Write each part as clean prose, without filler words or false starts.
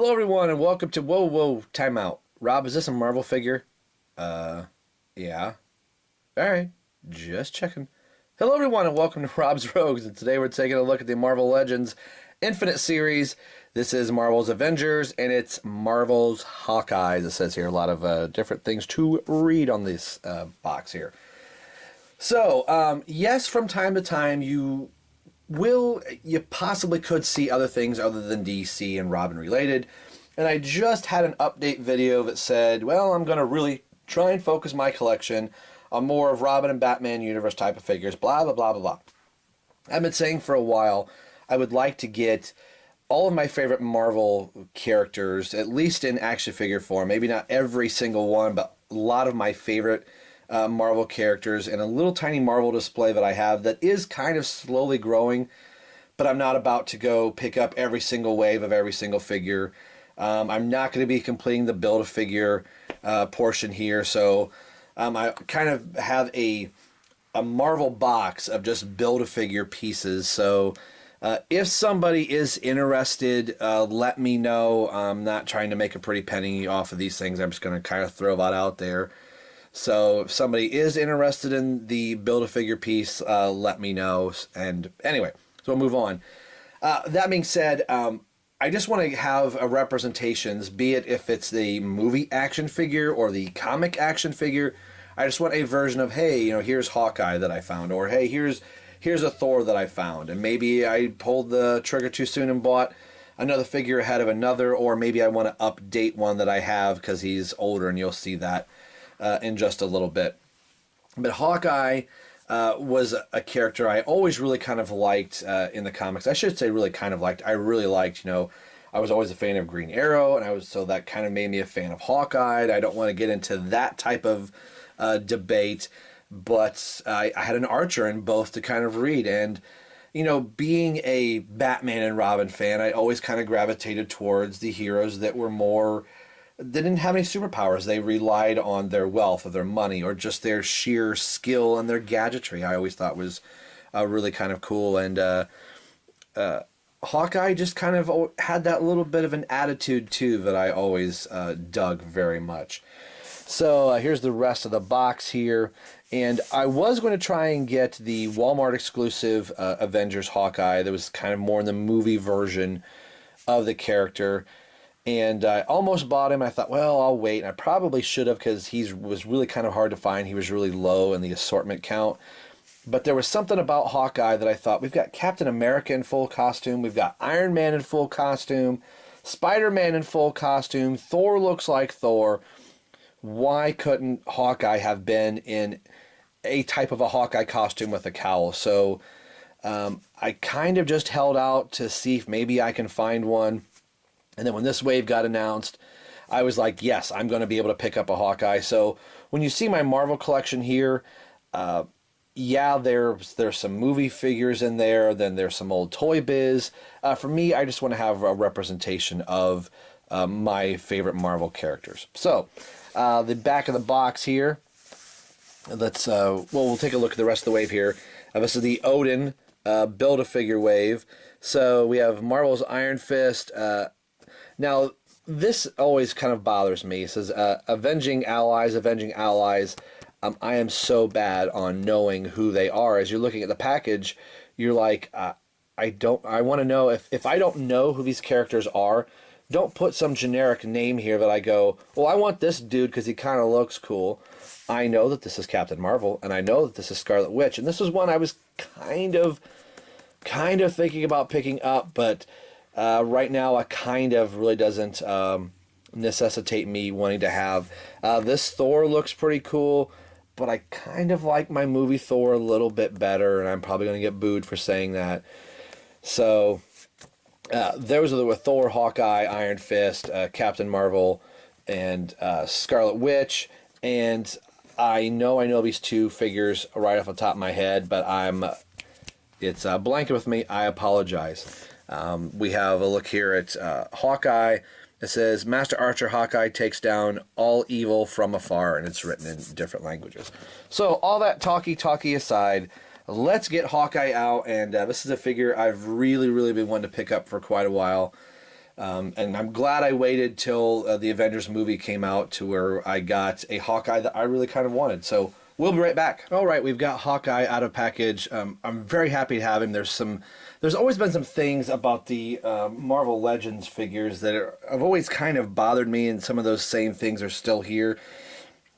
Hello, everyone, and welcome to Whoa, time out. Rob, is this a Marvel figure? Yeah. All right, just checking. Hello, everyone, and welcome to Rob's Rogues, and today we're taking a look at the Marvel Legends Infinite series. This is Marvel's Avengers, and it's Marvel's Hawkeye. As it says here, a lot of different things to read on this box here. So, yes, from time to time, you possibly could see other things other than DC and Robin related. And I just had an update video that said, well, I'm going to really try and focus my collection on more of Robin and Batman universe type of figures, blah, blah, blah, blah, blah. I've been saying for a while, I would like to get all of my favorite Marvel characters, at least in action figure form. Maybe not every single one, but a lot of my favorite Marvel characters in a little tiny Marvel display that I have that is kind of slowly growing, but I'm not about to go pick up every single wave of every single figure. I'm not going to be completing the Build-A-Figure portion here, so I kind of have a Marvel box of just Build-A-Figure pieces. So if somebody is interested, let me know. I'm not trying to make a pretty penny off of these things. I'm just going to kind of throw that out there. So if somebody is interested in the Build-A-Figure piece, let me know. And anyway, so we'll move on. That being said, I just want to have a representations, be it if it's the movie action figure or the comic action figure. I just want a version of, hey, here's Hawkeye that I found, or hey, here's a Thor that I found. And maybe I pulled the trigger too soon and bought another figure ahead of another, or maybe I want to update one that I have because he's older, and you'll see that in just a little bit. But Hawkeye was a character I always really kind of liked in the comics. I should say really kind of liked. I really liked, I was always a fan of Green Arrow, and so that kind of made me a fan of Hawkeye. I don't want to get into that type of debate, but I had an Archer in both to kind of read. And, being a Batman and Robin fan, I always kind of gravitated towards the heroes that were more... They didn't have any superpowers. They relied on their wealth or their money or just their sheer skill and their gadgetry. I always thought was really kind of cool. And Hawkeye just kind of had that little bit of an attitude, too, that I always dug very much. So here's the rest of the box here. And I was going to try and get the Walmart exclusive Avengers Hawkeye. That was kind of more in the movie version of the character. And I almost bought him. I thought, well, I'll wait. And I probably should have, because he was really kind of hard to find. He was really low in the assortment count. But there was something about Hawkeye that I thought, we've got Captain America in full costume. We've got Iron Man in full costume. Spider-Man in full costume. Thor looks like Thor. Why couldn't Hawkeye have been in a type of a Hawkeye costume with a cowl? So I kind of just held out to see if maybe I can find one. And then when this wave got announced, I was like, yes, I'm going to be able to pick up a Hawkeye. So when you see my Marvel collection here, yeah, there's some movie figures in there. Then there's some old Toy Biz. For me, I just want to have a representation of my favorite Marvel characters. So the back of the box here, we'll take a look at the rest of the wave here. This is the Odin Build-A-Figure wave. So we have Marvel's Iron Fist. Now, this always kind of bothers me. It says, avenging allies. I am so bad on knowing who they are. As you're looking at the package, you're like, I want to know, if I don't know who these characters are, don't put some generic name here that I go, well, I want this dude because he kind of looks cool. I know that this is Captain Marvel, and I know that this is Scarlet Witch, and this is one I was kind of thinking about picking up, but... right now, it kind of really doesn't necessitate me wanting to have. This Thor looks pretty cool, but I kind of like my movie Thor a little bit better, and I'm probably going to get booed for saying that. So, those are with Thor, Hawkeye, Iron Fist, Captain Marvel, and Scarlet Witch. And I know these two figures right off the top of my head, but it's blanket with me. I apologize. We have a look here at Hawkeye. It says, Master Archer Hawkeye takes down all evil from afar, and it's written in different languages. So all that talky aside, let's get Hawkeye out, and this is a figure I've really been wanting to pick up for quite a while. And I'm glad I waited till the Avengers movie came out to where I got a Hawkeye that I really kind of wanted. So we'll be right back. All right, we've got Hawkeye out of package. I'm very happy to have him. There's always been some things about the Marvel Legends figures that have always kind of bothered me, and some of those same things are still here.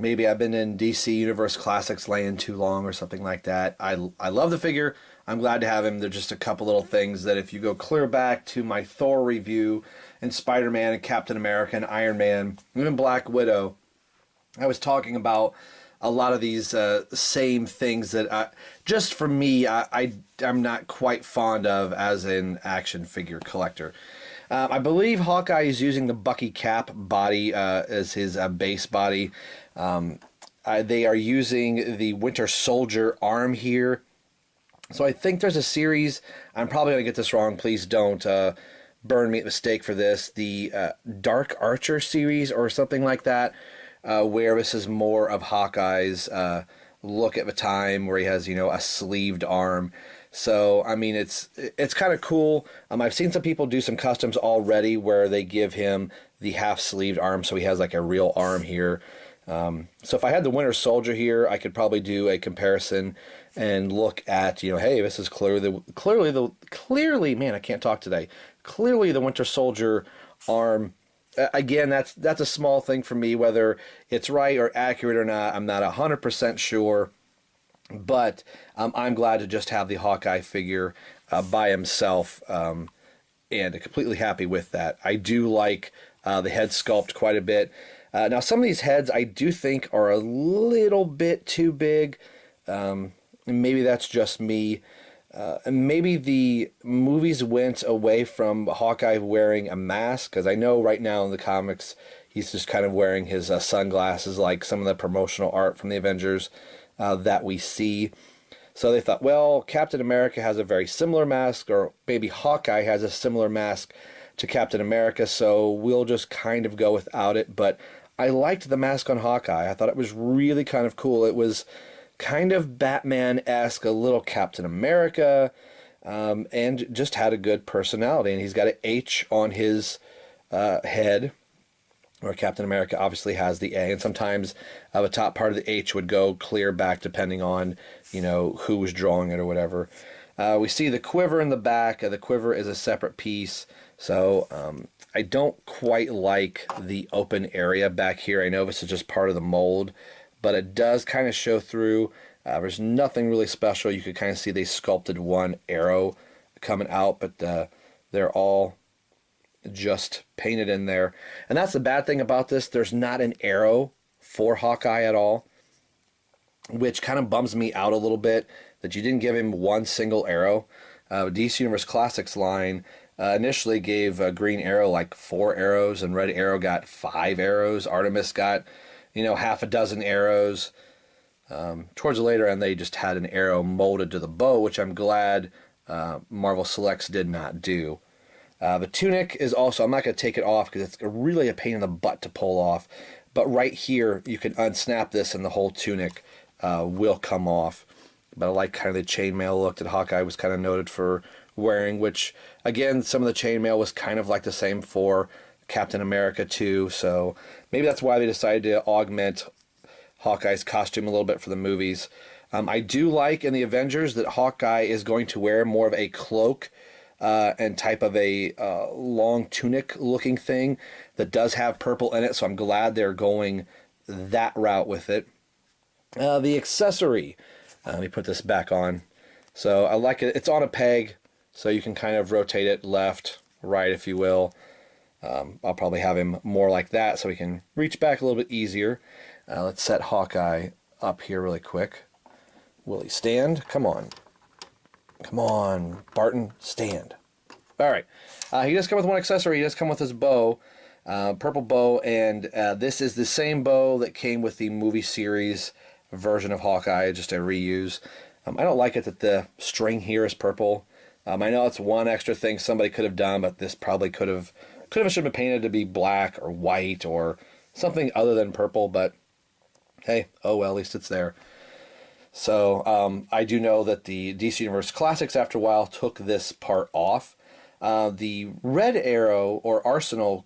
Maybe I've been in DC Universe Classics laying too long or something like that. I love the figure. I'm glad to have him. There's just a couple little things that if you go clear back to my Thor review and Spider-Man and Captain America and Iron Man, even Black Widow, I was talking about a lot of these same things that just for me, I'm not quite fond of as an action figure collector. I believe Hawkeye is using the Bucky Cap body as his base body. They are using the Winter Soldier arm here. So I think there's a series, I'm probably going to get this wrong, please don't burn me at mistake for this, the Dark Archer series or something like that, where this is more of Hawkeye's look at the time, where he has, a sleeved arm. So, I mean, it's kind of cool. I've seen some people do some customs already where they give him the half-sleeved arm, so he has like a real arm here. So if I had the Winter Soldier here, I could probably do a comparison and look at, hey, this is clearly, man, I can't talk today. Clearly the Winter Soldier arm. Again, that's a small thing for me, whether it's right or accurate or not. I'm not 100% sure, but I'm glad to just have the Hawkeye figure by himself, and completely happy with that. I do like the head sculpt quite a bit. Now, some of these heads I do think are a little bit too big. Maybe that's just me. Maybe the movies went away from Hawkeye wearing a mask, because I know right now in the comics he's just kind of wearing his sunglasses, like some of the promotional art from the Avengers that we see. So they thought, well, Captain America has a very similar mask, or maybe Hawkeye has a similar mask to Captain America, so we'll just kind of go without it. But I liked the mask on Hawkeye. I thought it was really kind of cool. It was kind of Batman-esque, a little Captain America, and just had a good personality. And he's got an H on his head, where Captain America obviously has the A, and sometimes the top part of the H would go clear back depending on, who was drawing it or whatever. We see the quiver in the back. The quiver is a separate piece, so I don't quite like the open area back here. I know this is just part of the mold, but it does kind of show through. There's nothing really special. You could kind of see they sculpted one arrow coming out, but they're all just painted in there. And that's the bad thing about this. There's not an arrow for Hawkeye at all, which kind of bums me out a little bit that you didn't give him one single arrow. DC Universe Classics line initially gave Green Arrow like 4 arrows, and Red Arrow got 5 arrows. Artemis got half a dozen arrows. Towards the later end, they just had an arrow molded to the bow, which I'm glad Marvel Selects did not do. The tunic is also, I'm not going to take it off because it's really a pain in the butt to pull off. But right here, you can unsnap this and the whole tunic will come off. But I like kind of the chainmail look that Hawkeye was kind of noted for wearing, which, again, some of the chainmail was kind of like the same for Captain America too, so maybe that's why they decided to augment Hawkeye's costume a little bit for the movies. I do like in the Avengers that Hawkeye is going to wear more of a cloak and type of a long tunic looking thing that does have purple in it, so I'm glad they're going that route with it. The accessory, let me put this back on. So I like it. It's on a peg, so you can kind of rotate it left, right, if you will. I'll probably have him more like that so he can reach back a little bit easier. Let's set Hawkeye up here really quick. Will he stand? Come on. Come on, Barton, stand. All right. He does come with one accessory. He does come with his bow, purple bow, and this is the same bow that came with the movie series version of Hawkeye, just a reuse. I don't like it that the string here is purple. I know it's one extra thing somebody could have done, but this probably should have been painted to be black or white or something other than purple, but hey, oh well, at least it's there. So I do know that the DC Universe Classics after a while took this part off. The Red Arrow or Arsenal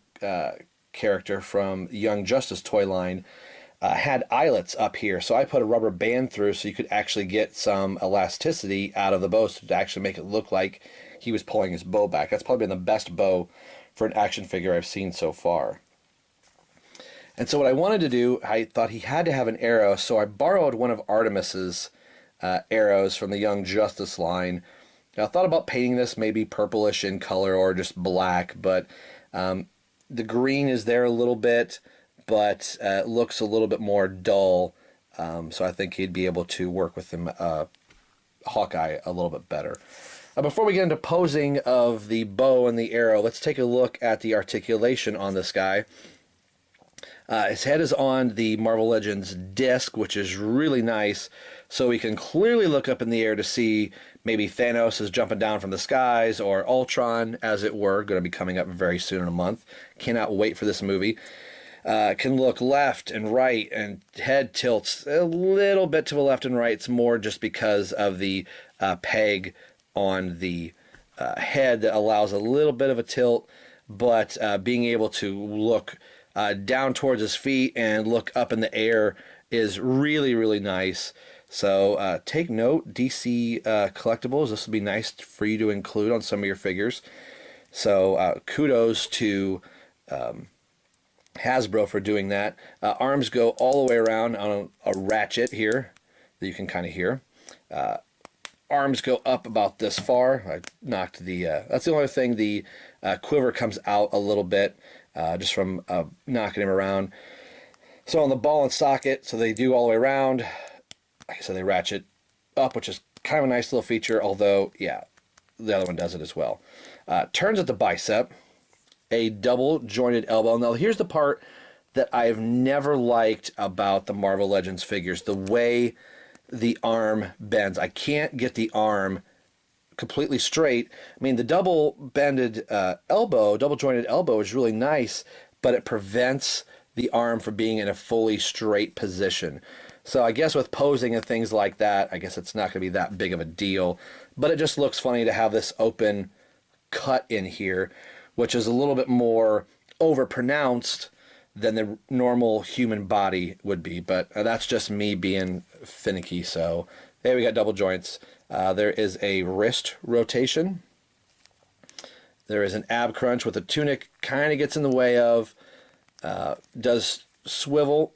character from Young Justice toy line had eyelets up here, so I put a rubber band through so you could actually get some elasticity out of the bow to actually make it look like he was pulling his bow back. That's probably been the best bow for an action figure I've seen so far. And so what I wanted to do, I thought he had to have an arrow, so I borrowed one of Artemis's arrows from the Young Justice line. Now, I thought about painting this maybe purplish in color or just black, but the green is there a little bit, but it looks a little bit more dull, so I think he'd be able to work with him, Hawkeye a little bit better. Before we get into posing of the bow and the arrow, let's take a look at the articulation on this guy. His head is on the Marvel Legends disc, which is really nice, so we can clearly look up in the air to see maybe Thanos is jumping down from the skies, or Ultron, as it were, going to be coming up very soon in a month. Cannot wait for this movie. Can look left and right, and head tilts a little bit to the left and right. It's more just because of the peg on the head that allows a little bit of a tilt, but being able to look down towards his feet and look up in the air is really, really nice. So take note, DC Collectibles, this will be nice for you to include on some of your figures. So kudos to Hasbro for doing that. Arms go all the way around on a ratchet here that you can kind of hear. Arms go up about this far. I knocked the, that's the only thing, the quiver comes out a little bit just from knocking him around. So on the ball and socket, so they do all the way around. Like I said, they ratchet up, which is kind of a nice little feature, although, yeah, the other one does it as well. Turns at the bicep, a double jointed elbow. Now, here's the part that I've never liked about the Marvel Legends figures, the way the arm bends. I can't get the arm completely straight. I mean, the double bended elbow, double jointed elbow is really nice, but it prevents the arm from being in a fully straight position. So I guess with posing and things like that, I guess it's not going to be that big of a deal, but it just looks funny to have this open cut in here, which is a little bit more overpronounced than the normal human body would be, but that's just me being finicky. So there we got double joints. There is a wrist rotation. There is an ab crunch with the tunic, kind of gets in the way of, does swivel,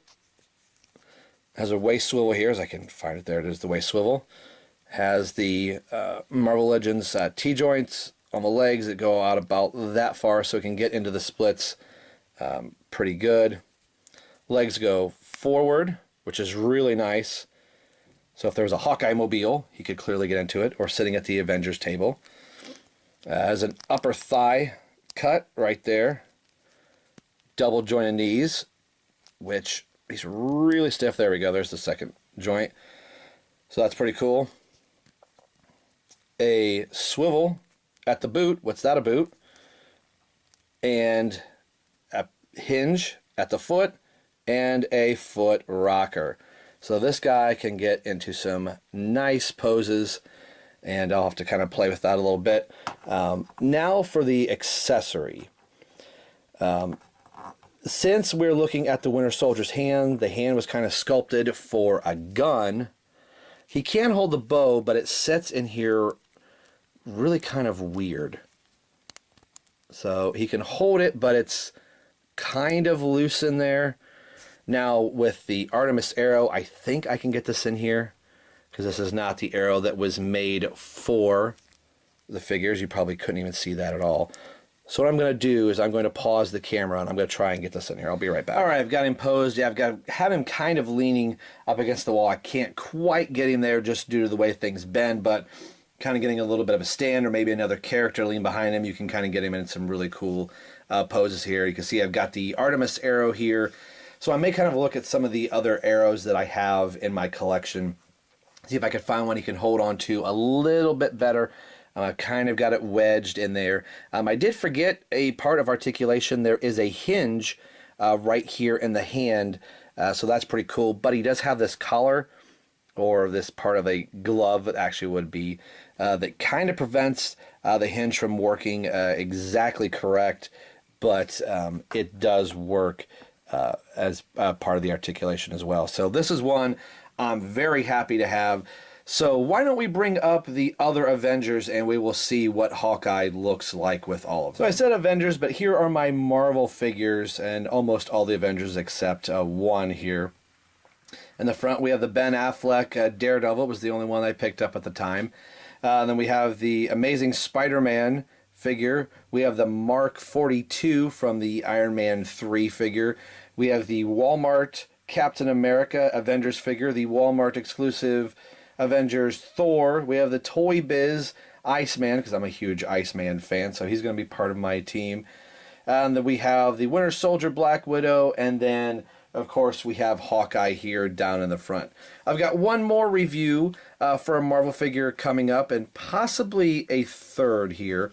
has a waist swivel here, as I can find it, there it is, the waist swivel. Has the Marvel Legends T-joints on the legs that go out about that far, so it can get into the splits pretty good. Legs go forward, which is really nice. So if there was a Hawkeye mobile, he could clearly get into it, or sitting at the Avengers table. Has an upper thigh cut right there. Double jointed knees, which he's really stiff. There we go. There's the second joint. So that's pretty cool. A swivel at the boot. What's that, a boot? And a hinge at the foot and a foot rocker. So this guy can get into some nice poses, and I'll have to kind of play with that a little bit. Now for the accessory. Since we're looking at the Winter Soldier's hand, the hand was kind of sculpted for a gun. He can hold the bow, but it sits in here really kind of weird. So he can hold it, but it's kind of loose in there. Now with the Artemis arrow, I think I can get this in here, because this is not the arrow that was made for the figures. You probably couldn't even see that at all. So what I'm going to do is I'm going to pause the camera and I'm going to try and get this in here. I'll be right back. All right, I've got him posed. Yeah, have him kind of leaning up against the wall. I can't quite get him there just due to the way things bend, but kind of getting a little bit of a stand, or maybe another character lean behind him. You can kind of get him in some really cool poses here. You can see I've got the Artemis arrow here. So I may kind of look at some of the other arrows that I have in my collection, see if I can find one he can hold on to a little bit better. I've kind of got it wedged in there. I did forget a part of articulation. There is a hinge right here in the hand, so that's pretty cool. But he does have this collar or this part of a glove, it actually would be, that kind of prevents the hinge from working exactly correct, but it does work as part of the articulation as well. So this is one I'm very happy to have. So why don't we bring up the other Avengers and we will see what Hawkeye looks like with all of them. So I said Avengers, but here are my Marvel figures, and almost all the Avengers except one here. In the front we have the Ben Affleck Daredevil, was the only one I picked up at the time. Then we have the Amazing Spider-Man figure. We have the Mark 42 from the Iron Man 3 figure. We have the Walmart Captain America Avengers figure, the Walmart exclusive Avengers Thor. We have the Toy Biz Iceman, because I'm a huge Iceman fan, so he's going to be part of my team. And then we have the Winter Soldier Black Widow, and then of course we have Hawkeye here down in the front. I've got one more review for a Marvel figure coming up, and possibly a third here.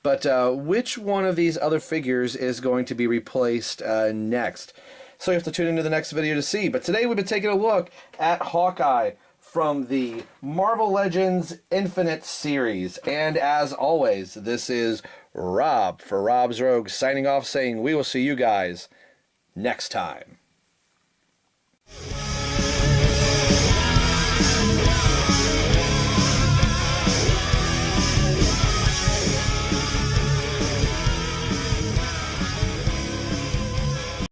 But which one of these other figures is going to be replaced next? So you have to tune into the next video to see. But today we've been taking a look at Hawkeye from the Marvel Legends Infinite series. And as always, this is Rob for Rob's Rogue signing off, saying we will see you guys next time.